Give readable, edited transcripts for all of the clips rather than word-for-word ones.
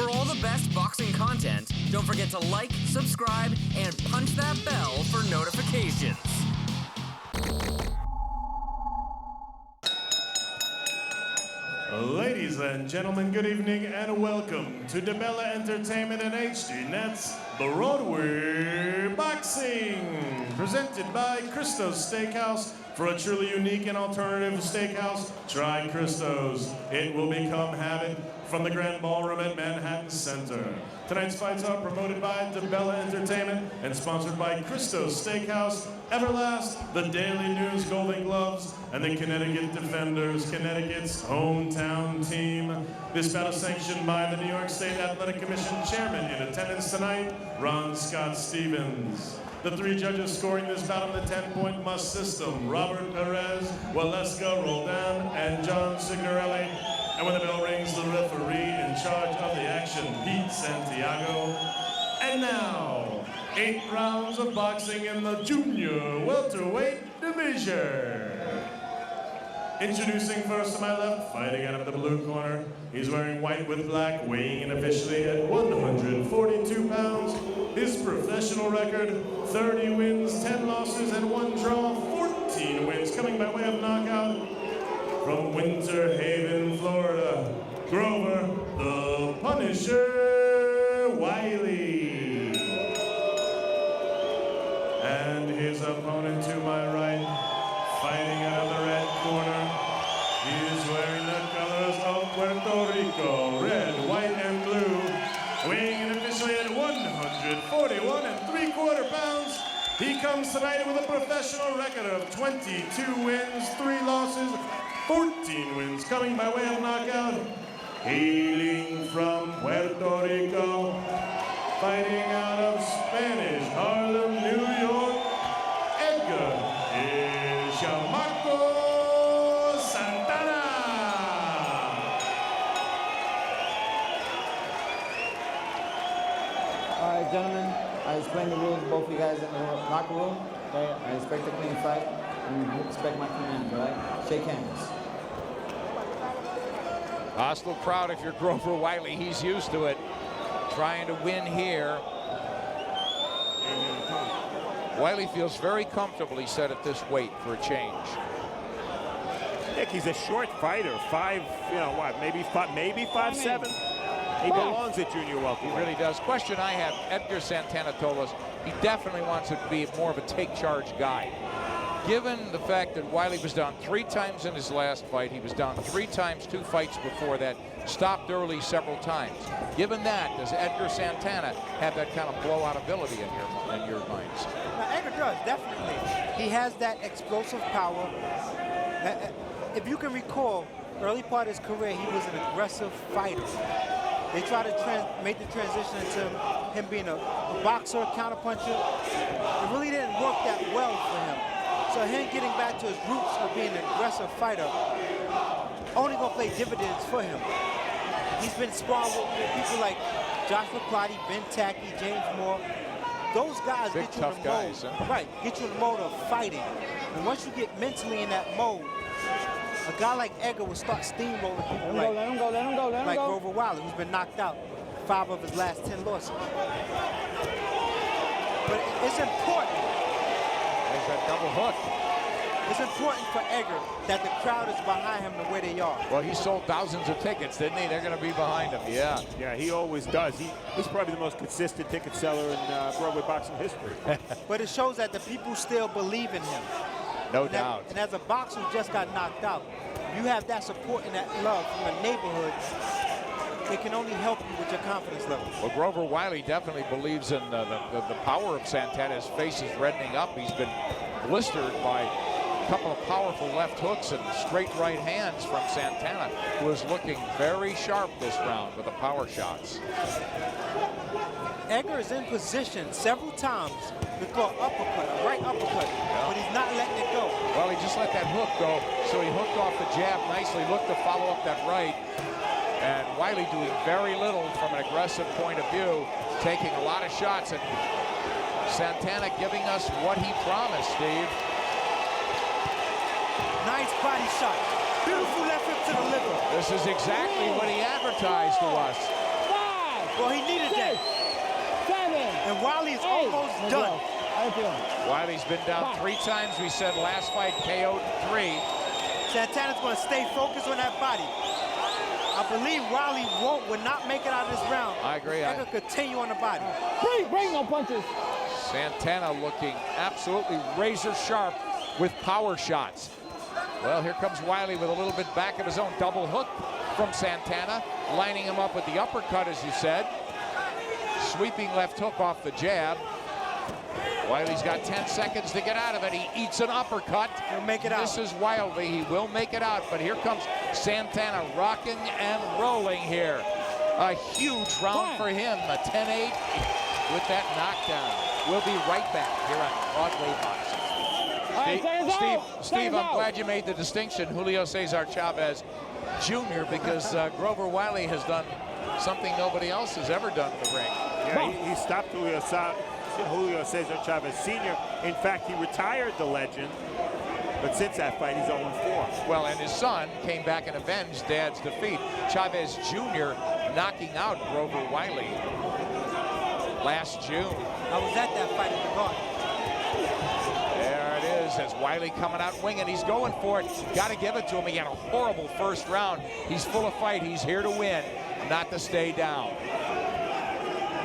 For all the best boxing content, don't forget to like, subscribe, and punch that bell for notifications. Ladies and gentlemen, good evening and welcome to DiBella Entertainment and HDNet's Broadway Boxing, presented by Christo's Steakhouse. For a truly unique and alternative steakhouse, try Christo's. It will become habit from the Grand Ballroom at Manhattan Center. Tonight's fights are promoted by DiBella Entertainment and sponsored by Christo's Steakhouse, Everlast, the Daily News Golden Gloves, and the Connecticut Defenders, Connecticut's hometown team. This bout is sanctioned by the New York State Athletic Commission Chairman. In attendance tonight, Ron Scott Stevens. The three judges scoring this bout on the 10-point must system: Robert Perez, Waleska Roldan, and John Signorelli. And when the bell rings, the referee in charge of the action, Pete Santiago. And now, 8 rounds of boxing in the junior welterweight division. Introducing first to my left, fighting out of the blue corner. He's wearing white with black, weighing in officially at 142 pounds. His professional record, 30 wins, 10 losses, and 1 draw, 14 wins, coming by way of knockout. From Winter Haven, Florida, Grover the Punisher Wiley. And his opponent to my right, fighting out of the red corner. He is wearing the colors of Puerto Rico, red, white, and blue. Weighing in officially at 141 3/4 pounds. He comes tonight with a professional record of 22 wins, 3 losses, 14 wins, coming by way of knockout. Hailing from Puerto Rico, fighting out of Spanish Harlem, New York, EDGAR Chamaco Santana. All right, gentlemen, I explained the rules to both of you guys in the locker room. Okay? I expect a clean fight, and you respect my commands, all right? Shake hands. Hostile crowd if you're Grover Wiley. He's used to it. Trying to win here. Wiley feels very comfortable, he said, at this weight for a change. Nick, he's a short fighter. 5, you know what, maybe 5'7". He belongs at junior welterweight. He really does. Question I have, Edgar Santana told us he definitely wants to be more of a take-charge guy. Given the fact that Wiley was down 3 times in his last fight, he was down 3 times 2 fights before that, stopped early several times. Given that, does Edgar Santana have that kind of blowout ability in your minds? Now, Edgar does, definitely. He has that explosive power. If you can recall, early part of his career, he was an aggressive fighter. They tried to make the transition into him being a boxer, a counterpuncher. It really didn't work that well for him. So him getting back to his roots of being an aggressive fighter only gonna play dividends for him. He's been sparring with people like Joshua Clottey, Ben Tackey, James Moore. Those guys big, get you in the mode, right? Get you in the mode of fighting. And once you get mentally in that mode, a guy like Edgar will start steamrolling people like Grover Wiley, who's been knocked out 5 of his last 10 losses. But it's important. There's that double hook. It's important for Edgar that the crowd is behind him the way they are. Well, he sold thousands of tickets, didn't he? They're going to be behind him, yeah. Yeah, he always does. He's probably the most consistent ticket seller in Broadway boxing history. But it shows that the people still believe in him. No doubt. And as a boxer who just got knocked out, you have that support and that love from the neighborhood. It can only help you with your confidence level. Well, Grover Wiley definitely believes in the power of Santana. His face is reddening up. He's been blistered by a couple of powerful left hooks and straight right hands from Santana, who is looking very sharp this round with the power shots. Edgar is in position several times to throw an uppercut, a right uppercut, but he's not letting it go. Well, he just let that hook go, so he hooked off the jab nicely, looked to follow up that right. And Wiley doing very little from an aggressive point of view, taking a lot of shots, and Santana giving us what he promised, Steve. Nice body shot. Beautiful left hook to the liver. This is exactly what he advertised to us. Well, he needed that. 7, And Wiley is 8. almost Let's done. go. How you feeling? Wiley's been down 3 times. We said last fight KO'd 3. Santana's going to stay focused on that body. I believe Wiley will not make it out of this round. I agree. Edgar continue on the body. Bring no punches. Santana looking absolutely razor sharp with power shots. Well, here comes Wiley with a little bit back of his own double hook from Santana, lining him up with the uppercut, as you said. Sweeping left hook off the jab. Wiley's got 10 seconds to get out of it. He eats an uppercut. He'll make it out. This is Wiley. He will make it out, but here comes Santana rocking and rolling here. A huge round for him, a 10-8 with that knockdown. We'll be right back here on Broadway Boxing. Steve, I'm glad you made the distinction, Julio Cesar Chavez Jr., because Grover Wiley has done something nobody else has ever done in the ring. Yeah, he stopped Julio Cesar Chavez Sr. In fact, he retired the legend, but since that fight, he's 0-4. Well, and his son came back and avenged Dad's defeat. Chavez Jr. knocking out Grover Wiley last June. I was at that fight in the garden. There it is, as Wiley coming out winging. He's going for it. Got to give it to him. He had a horrible first round. He's full of fight. He's here to win, not to stay down.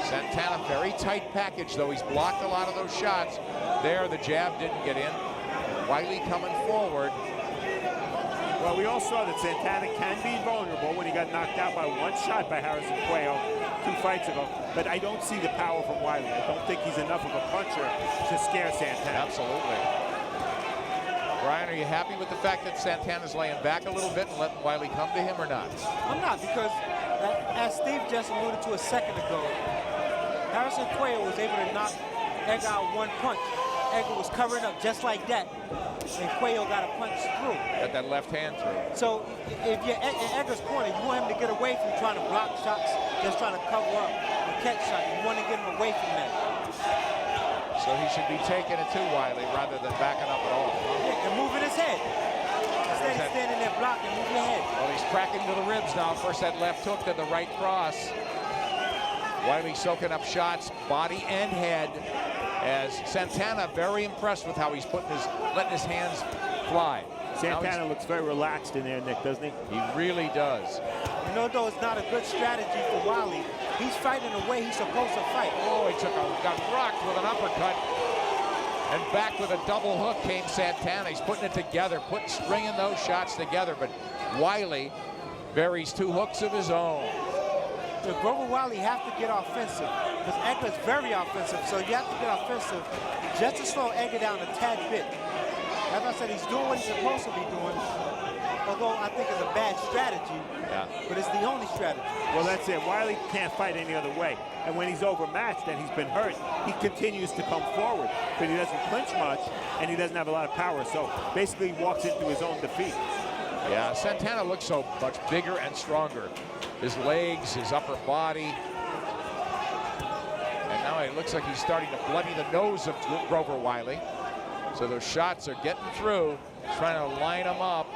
Santana, very tight package, though. He's blocked a lot of those shots. There, the jab didn't get in. Wiley coming forward. Well, we all saw that Santana can be vulnerable when he got knocked out by one shot by Harrison Cuello 2 fights ago. But I don't see the power from Wiley. I don't think he's enough of a puncher to scare Santana. Absolutely. Brian, are you happy with the fact that Santana's laying back a little bit and letting Wiley come to him or not? I'm not, because as Steve just alluded to a second ago, Harrison Cuello was able to knock Edgar out 1 punch. Edgar was covering up just like that, and Cuello got a punch through. Got that left hand through. So if you're in Edgar's corner, you want him to get away from trying to block shots, just trying to cover up and catch shots. You want to get him away from that. So he should be taking it to Wiley rather than backing up at all. Yeah, and moving his head. Instead of standing there blocking, move your head. Well, he's cracking to the ribs now. First that left hook, then the right cross. Wiley soaking up shots, body and head, as Santana very impressed with how he's letting his hands fly. Santana looks very relaxed in there, Nick, doesn't he? He really does. You know, though, it's not a good strategy for Wiley. He's fighting the way he's supposed to fight. Oh, he got rocked with an uppercut. And back with a double hook came Santana. He's putting it together, stringing those shots together. But Wiley buries 2 hooks of his own. The Grover Wiley have to get offensive, because Edgar's very offensive, so you have to get offensive just to slow Edgar down a tad bit. As I said, he's doing what he's supposed to be doing, although I think it's a bad strategy, but it's the only strategy. Well, that's it. Wiley can't fight any other way. And when he's overmatched and he's been hurt, he continues to come forward, but he doesn't clinch much, and he doesn't have a lot of power, so basically he walks into his own defeat. Yeah, Santana looks so much bigger and stronger. His legs, his upper body. And now it looks like he's starting to bloody the nose of Grover Wiley. So those shots are getting through. He's trying to line them up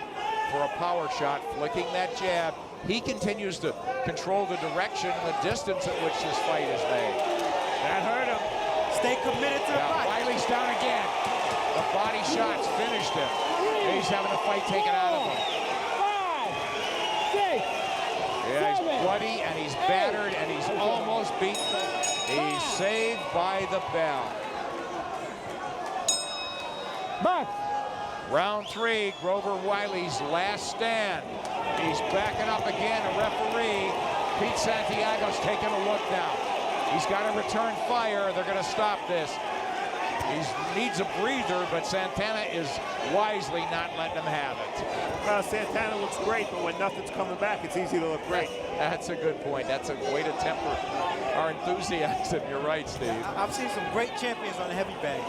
for a power shot, flicking that jab. He continues to control the direction and the distance at which this fight is made. That hurt him. Stay committed to the body. Wiley's down again. The body shots finished him. He's having a fight taken out of him. 5, 6. Yeah, he's bloody and he's battered and he's almost beaten. He's saved by the bell. Back. Round 3, Grover Wiley's last stand. He's backing up again. A referee, Pete Santiago's taking a look now. He's got to return fire. They're going to stop this. He needs a breather, but Santana is wisely not letting him have it. Well, Santana looks great, but when nothing's coming back, it's easy to look great. That's a good point. That's a way to temper our enthusiasm. You're right, Steve. I've seen some great champions on the heavy bag.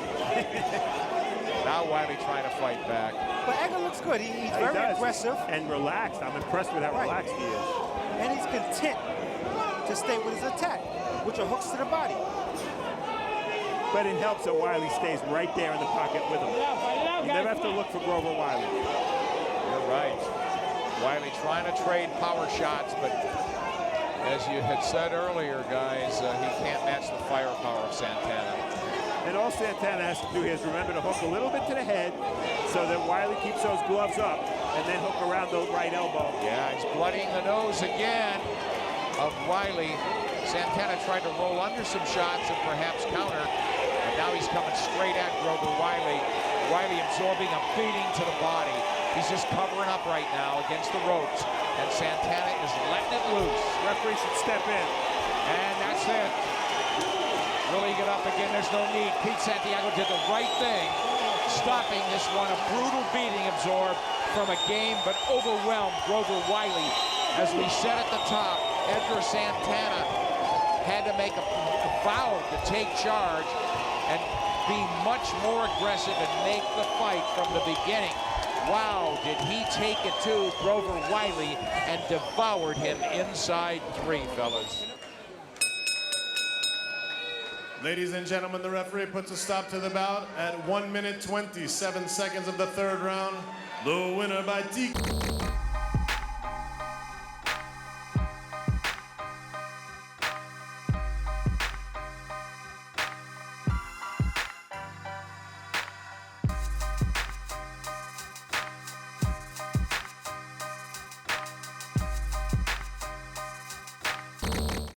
Now Wiley trying to fight back. But Edgar looks good. He's very aggressive. And relaxed. I'm impressed with how relaxed he is. And he's content to stay with his attack, which are hooks to the body. But it helps that Wiley stays right there in the pocket with him. You never have to look for Grover Wiley. You're right. Wiley trying to trade power shots, but As you had said earlier, guys, he can't match the firepower of Santana. And all Santana has to do here is remember to hook a little bit to the head so that Wiley keeps those gloves up and then hook around the right elbow. Yeah, he's bloodying the nose again of Wiley. Santana tried to roll under some shots and perhaps counter, and now he's coming straight at Grover Wiley. Wiley absorbing a beating to the body. He's just covering up right now against the ropes, and Santana is letting it loose. Referee should step in. And that's it. Really get up again, there's no need. Pete Santiago did the right thing, stopping this one. A brutal beating absorbed from a game, but overwhelmed Grover Wiley. As we said at the top, EDGAR Santana had to make a vow to take charge and be much more aggressive and make the fight from the beginning. Wow, did he take it to Grover Wiley and devoured him inside 3, fellas. Ladies and gentlemen, the referee puts a stop to the bout at 1 minute 27 seconds of the third round. The winner by TK.